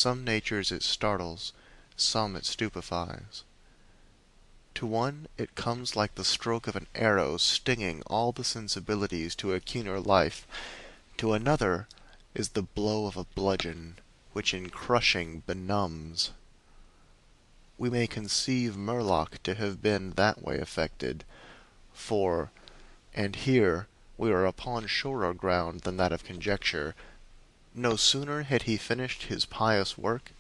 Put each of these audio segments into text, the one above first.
Some natures it startles, some it stupefies. To one it comes like the stroke of an arrow stinging all the sensibilities to a keener life. To another is the blow of a bludgeon, which in crushing benumbs. We may conceive Murlock to have been that way affected, for, and here we are upon surer ground than that of conjecture, no sooner had he finished his pious work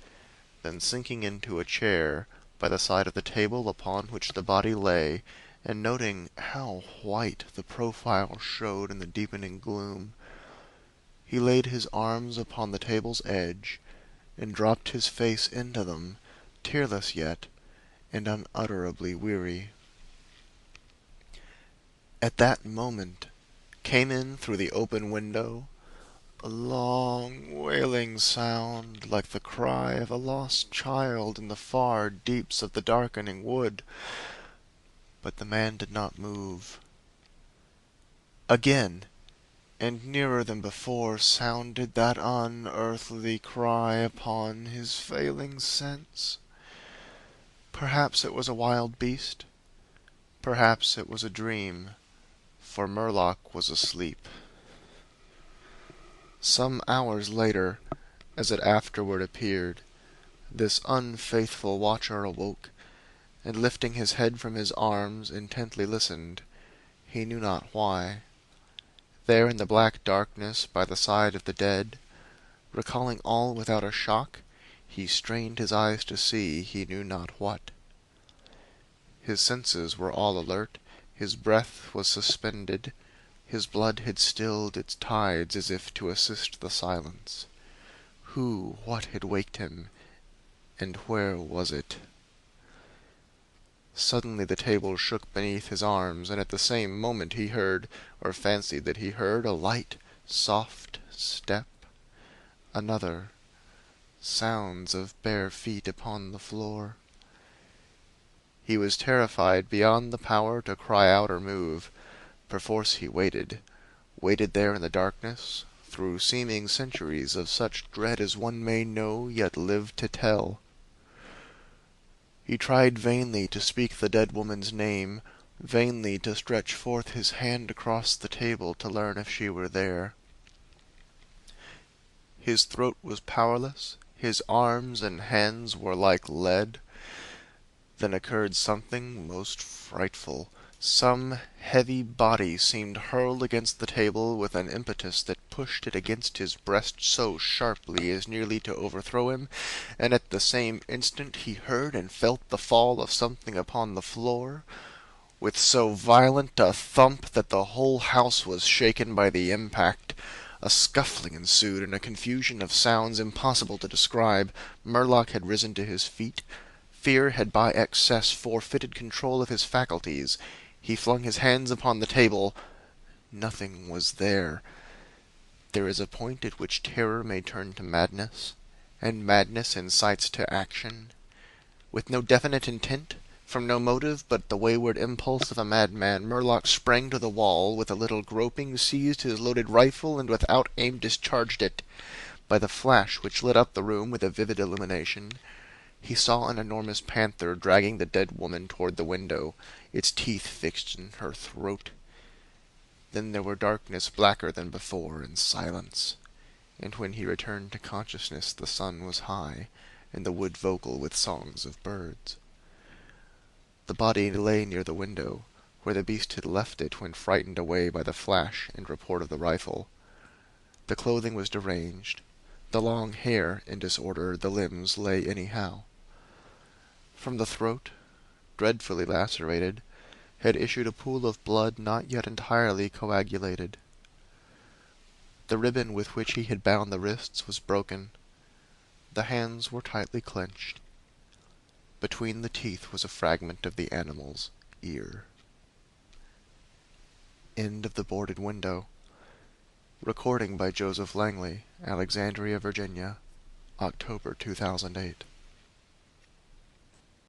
than sinking into a chair by the side of the table upon which the body lay, and noting how white the profile showed in the deepening gloom, he laid his arms upon the table's edge, and dropped his face into them, tearless yet, and unutterably weary. At that moment came in through the open window a long wailing sound, like the cry of a lost child in the far deeps of the darkening wood. But the man did not move. Again, and nearer than before, sounded that unearthly cry upon his failing sense. Perhaps it was a wild beast. Perhaps it was a dream, for Murlock was asleep. Some hours later, as it afterward appeared, this unfaithful watcher awoke, and lifting his head from his arms, intently listened, he knew not why. There in the black darkness by the side of the dead, recalling all without a shock, he strained his eyes to see he knew not what. His senses were all alert, his breath was suspended, his blood had stilled its tides as if to assist the silence. What had waked him, and where was it? Suddenly the table shook beneath his arms, and at the same moment he heard, or fancied that he heard, a light, soft step. Another. Sounds of bare feet upon the floor. He was terrified beyond the power to cry out or move. Perforce he waited there in the darkness, through seeming centuries of such dread as one may know, yet live to tell. He tried vainly to speak the dead woman's name, vainly to stretch forth his hand across the table to learn if she were there. His throat was powerless, his arms and hands were like lead. Then occurred something most frightful. Some heavy body seemed hurled against the table with an impetus that pushed it against his breast so sharply as nearly to overthrow him, and at the same instant he heard and felt the fall of something upon the floor, with so violent a thump that the whole house was shaken by the impact. A scuffling ensued, and a confusion of sounds impossible to describe. Murlock had risen to his feet. Fear had by excess forfeited control of his faculties. He flung his hands upon the table. Nothing was there. There is a point at which terror may turn to madness, and madness incites to action. With no definite intent, from no motive but the wayward impulse of a madman, Murlock sprang to the wall, with a little groping seized his loaded rifle, and without aim discharged it. By the flash which lit up the room with a vivid illumination, he saw an enormous panther dragging the dead woman toward the window, its teeth fixed in her throat. Then there were darkness blacker than before, and silence, and when he returned to consciousness the sun was high, and the wood vocal with songs of birds. The body lay near the window, where the beast had left it when frightened away by the flash and report of the rifle. The clothing was deranged, the long hair in disorder, the limbs lay anyhow. From the throat, dreadfully lacerated, had issued a pool of blood not yet entirely coagulated. The ribbon with which he had bound the wrists was broken. The hands were tightly clenched. Between the teeth was a fragment of the animal's ear. End of the boarded window. Recording by Joseph Langley, Alexandria, Virginia, October 2008.